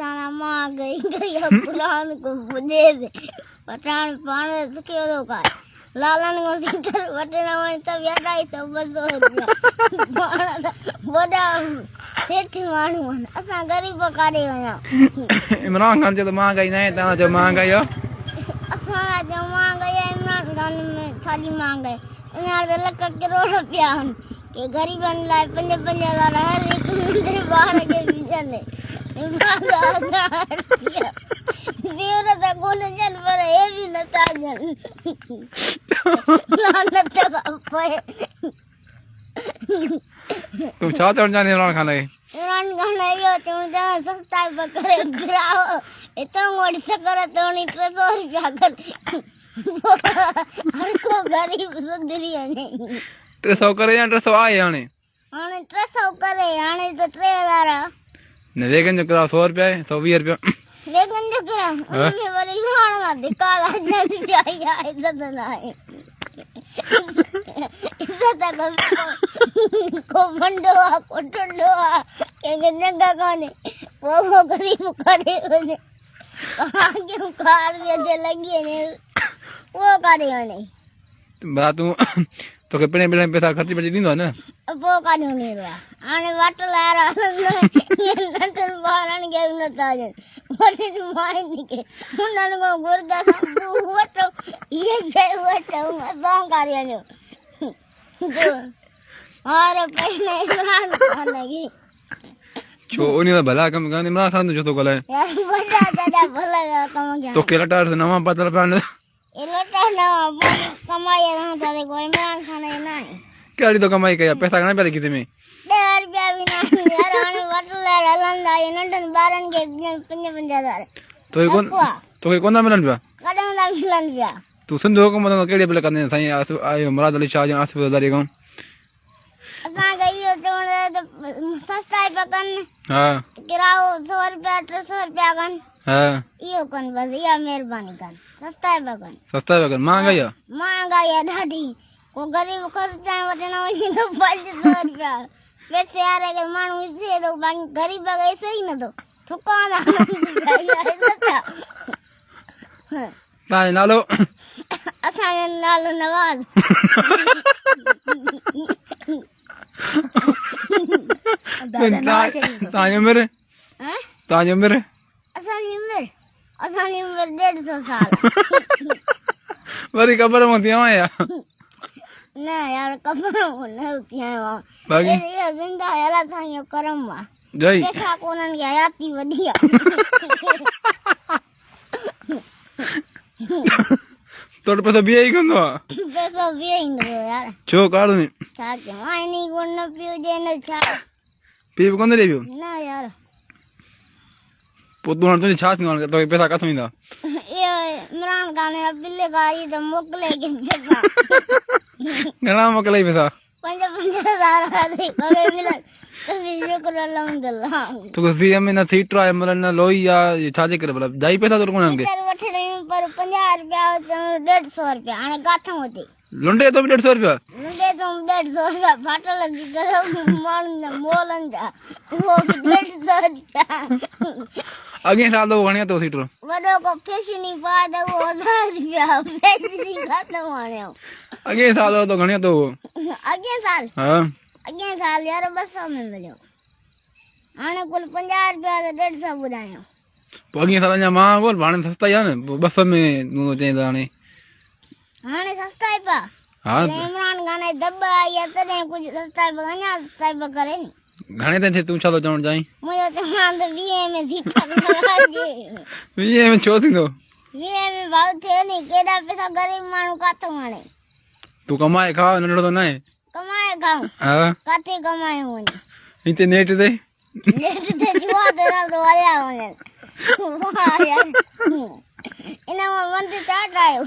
पठाना मां गई गई पुरान को बुझे दे पठान पाण सुखियो तो कर लालन को सीटर वटना वण तब याद आई तो 200 रुपया बड़ा सेठ माण्हू असां गरीब काॾे वञा इमरान खान जो तो महंगाई न तव्हां जो महंगाई असां जो महंगाई इमरान खान में सारी महंगाई अञा त लख करोड़ पिया आहिनि के ग़रीबनि लाइ 5-5 हज़ार हर हिकु नंढे ॿार खे विझंदे ॿियो त कोन ॾियनि पर हे बि नथा ॾियनि लानत पए तूं छा चवणु चाहींदी इमरान खान खे इमरान खान इहो चवणु चाहियां सस्ताई पे करे घुराओ हितां वटि शकर तोणी 300 रुपया करे हर को गरीब सुधरी वञे 300 करे या 300 आहे हाणे 300 करे हाणे त 3000 न वेगन जो किरायो 100 रुपया आहे 120 रुपया वेगन जो किरायो उनमें वरी लहण मां धिका लाजन बि आई आहे इज़त न आहे इज़त को बंडो आहे को टुंडो आहे कंहिंखे जॻह कोन्हे पोइ गरीब काॾे वञे आगियूं कार जे लॻी वञे उहो काॾे वञे भला तूं तोखे पिणे पैसा ख़र्च बची ॾींदो न पोइ काॾे ॾींदो आहे हाणे वट लाहिरा नंढनि ॿारनि खे बि नथा ॾियनि वॾनि माइनि खे हुननि खां घुर्दा वठो इहे शइ वठो असां काॾे वञो और पहिने इमरान खान खे छो उन भला कम कान इमरान खान जो तो ॻाल्हाए यार वॾा ॾाढा भला कम कया तोखे लटा नवां पातल पिया आहिनि ये लटा नवां कमाई रहा था देखो इमरान खान ये ना कहिड़ी तो कमाई कई पैसा घणा पिया लिखी थी में 10 रुपया बि न यार हाणे वट लाइ हलंदा ये नंढनि ॿारनि खे 5-5 हज़ार तोखे कोन था मिलनि पिया कॾहिं था मिलनि पिया तूं सिंध हुकूमत में कहिड़े बिल कंदे साईं आयो मुराद अली शाह या आसिफ ज़रदारी खां असांखे इहो चवणु त सस्ताई पिया कनि हा किरायो 100 रुपया 300 रुपया कनि हा इहो कनि बसि इहा महिरबानी कनि सस्ताई पिया कनि सस्ता पिया कनि महांगाई आहे ॾाढी को गरीब ख़र्च वठणु वञे थो 500 रुपया पैसे वारे खे माण्हू ॾिसे थो गरीब खे ॾिसे ई नथो थुकां था तव्हांजो नालो असांजो नालो नवाज़ तव्हांजी उमिरि तव्हांजी उमिरि असांजी उमिरि 150 साल वरी ख़बर हूंदी आहे न यार ख़बर न थी आहियो इहा ज़िंदा अलाह साईं जो करम आहे जय पैसा कोन्हनि खे हयाती वॾी आहे तोड़ पैसो बीहे ई कंदो आहे पैसो बीहे ईंदो यार छो काढ़ो छा कयूं आइनी कोन न पियो जे न छा पी बि कोन ॾे पियो न यार पोइ तूं हाणे तुंहिंजी छा थींदो हाणे तोखे पैसा किथां ईंदा इहो इमरान खान जो बिल गाड़ी त मोकिले के पैसा घणा मोकिलाई पैसा 5-5 हज़ार करे मिलनि तभी शुक्र अल्हम्दुलिल्लाह तोखे सीएम में न सीटर आहे मिलनि न लोही आहे छाजे करे भला जाई पैसा तोड़ कोन वठण पर 50 रुपया 150 रुपया हाणे काथां वठी लुंडे तो भी 150 रुपया लुंडे तो 150 रुपया फाटल माण्हुनि मोलनि जा वो 150 रुपया अॻे साल तो घणिया तो सीटर वॾो को फैशनी पाए त वो 1000 रुपया फैशनी ख़तम हाणे अॻे साल तो घणिया तो अॻे साल हाँ अॻे साल यार 200 में मिलियो हाणे कुल 50 रुपया त 150 ॿुधायो पोइ अॻे साल अञा महांगो हाणे सस्ता ई आहे न 200 में चई त हाणे सस्ता ई पिया हाँ इमरान खान जी दॿ आई आहे तॾहिं कुझु सस्ता पिया अञा सस्ता पिया करे नी घणे ताईं तूं छा थो चवणु चाहीं मुंहिंजो चवणु त 20 में सीटा कराइजे 20 में छो थींदो 20 में भाउ थिए नी केॾा पैसा गरीब माण्हू काथो हाणे तूं कमाए खा नंढड़ो तो न आहे कमाए खाऊं हाँ काथे कमायूं वञी हिते नेट ते जुआ तो हलिया वञनि वाह यार इन मां मंद चाट आयो